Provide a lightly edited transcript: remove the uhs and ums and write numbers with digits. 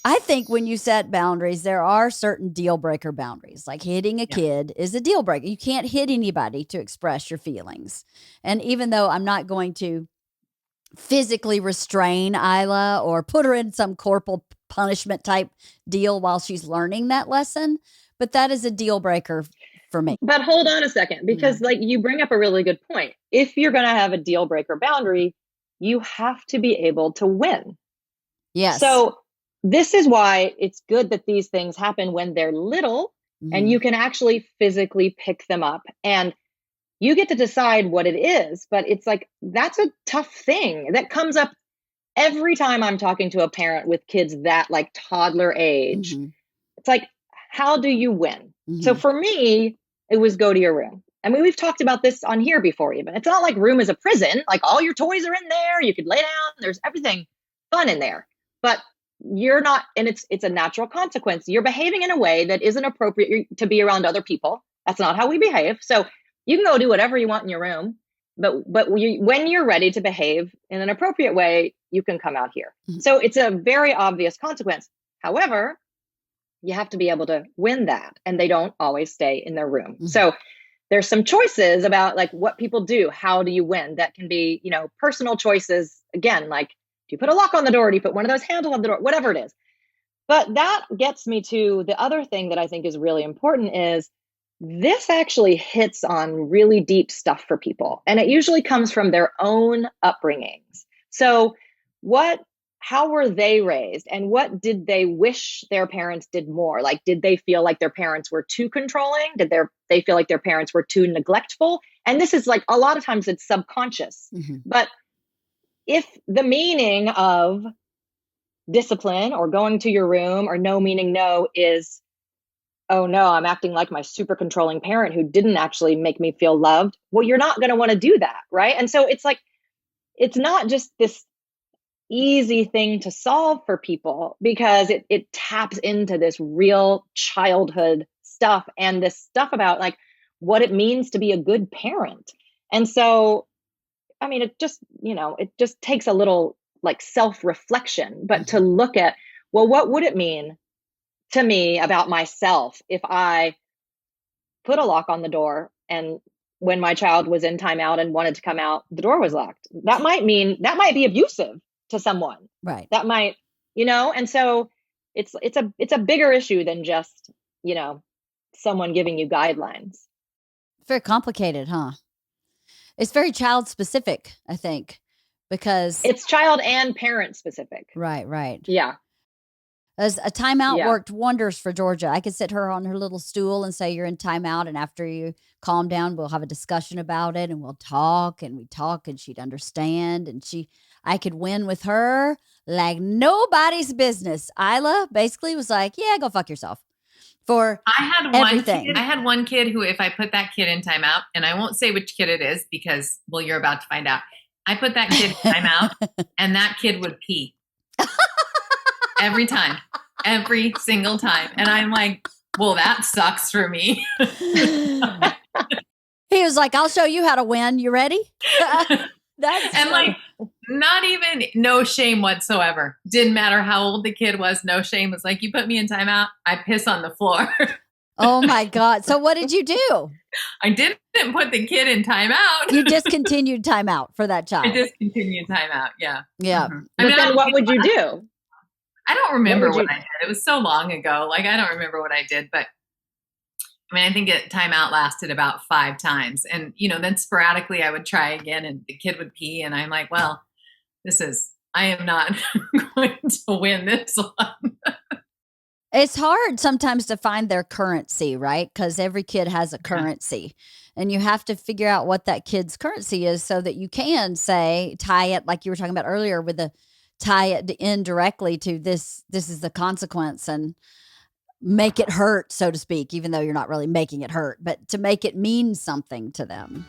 I think when you set boundaries, there are certain deal breaker boundaries, like hitting a kid is a deal breaker. You can't hit anybody to express your feelings. And even though I'm not going to physically restrain Isla or put her in some corporal punishment type deal while she's learning that lesson, but that is a deal breaker for me. But hold on a second, because like you bring up a really good point. If you're going to have a deal breaker boundary, you have to be able to win. Yes. So this is why it's good that these things happen when they're little and you can actually physically pick them up and you get to decide what it is. But it's like, that's a tough thing that comes up every time I'm talking to a parent with kids that like toddler age. It's like, how do you win? So for me, it was go to your room. I mean, we've talked about this on here before even. It's not like room is a prison. Like all your toys are in there. You could lay down. There's everything fun in there. But you're not, and it's a natural consequence. You're behaving in a way that isn't appropriate to be around other people. That's not how we behave. So you can go do whatever you want in your room. But when you're ready to behave in an appropriate way, you can come out here. So it's a very obvious consequence. However, you have to be able to win that. And they don't always stay in their room. So there's some choices about like what people do. How do you win? That can be, personal choices. Again, like, do you put a lock on the door? Do you put one of those handles on the door? Whatever it is. But that gets me to the other thing that I think is really important is this actually hits on really deep stuff for people. And it usually comes from their own upbringings. So how were they raised and what did they wish their parents did more? Like, did they feel like their parents were too controlling? Did they feel like their parents were too neglectful? And this is like, a lot of times it's subconscious, but if the meaning of discipline or going to your room or no meaning no is, oh no, I'm acting like my super controlling parent who didn't actually make me feel loved. Well, you're not going to want to do that. Right. And so it's like, it's not just this easy thing to solve for people because it taps into this real childhood stuff and this stuff about like what it means to be a good parent. And so, I mean, it just takes a little like self-reflection, but to look at, well, what would it mean to me about myself if I put a lock on the door and when my child was in timeout and wanted to come out, the door was locked? That might be abusive to someone. Right. That might, and so it's a bigger issue than just, someone giving you guidelines. Very complicated, huh? It's very child specific, I think, because it's child and parent specific. Right. Yeah. As a timeout worked wonders for Georgia. I could sit her on her little stool and say, you're in timeout. And after you calm down, we'll have a discussion about it and we'll talk and she'd understand. And I could win with her like nobody's business. Isla basically was like, yeah, go fuck yourself. I had one kid who, if I put that kid in timeout, and I won't say which kid it is because, well, you're about to find out. I put that kid in timeout and that kid would pee. Every time, every single time. And I'm like, well, that sucks for me. He was like, I'll show you how to win. You ready? Like, not even, no shame whatsoever. Didn't matter how old the kid was. No shame. It was like, you put me in timeout, I piss on the floor. Oh my God. So what did you do? I didn't put the kid in timeout. You discontinued timeout for that child. I discontinued timeout. Yeah. Yeah. But then what would you do? I don't remember what I did. It was so long ago. Like, I don't remember what I did, but I mean, I think timeout lasted about 5 times. And, then sporadically I would try again and the kid would pee. And I'm like, well, I am not going to win this one. It's hard sometimes to find their currency, right? Because every kid has a currency and you have to figure out what that kid's currency is so that you can tie it like you were talking about earlier tie it indirectly to this is the consequence and make it hurt, so to speak, even though you're not really making it hurt, but to make it mean something to them.